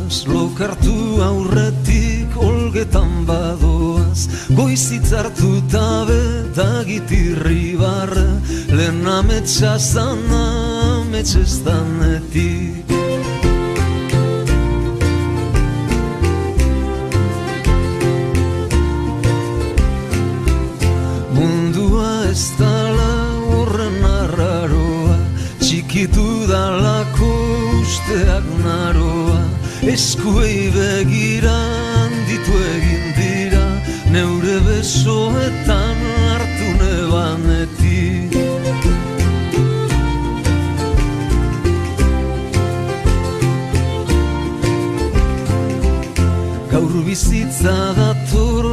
goaz, lokartu aurretik olgetan badoaz, goizitz hartuta betagitirri barra, lehen ametsa zan ametsestanetik. Mundua ez dala horren arraroa, txikitu dalako usteak naroa, eskuei begira handitu egin dira, neure besoetan hartu nebanetik. Gaur bizitza dator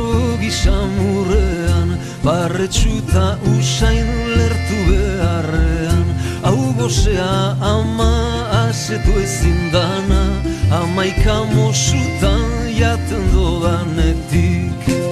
gisamurrean, barretxuta usain lertu beharrean, hau gozea ama asetu ezin dana, amaika mosutan jaten dodanetik.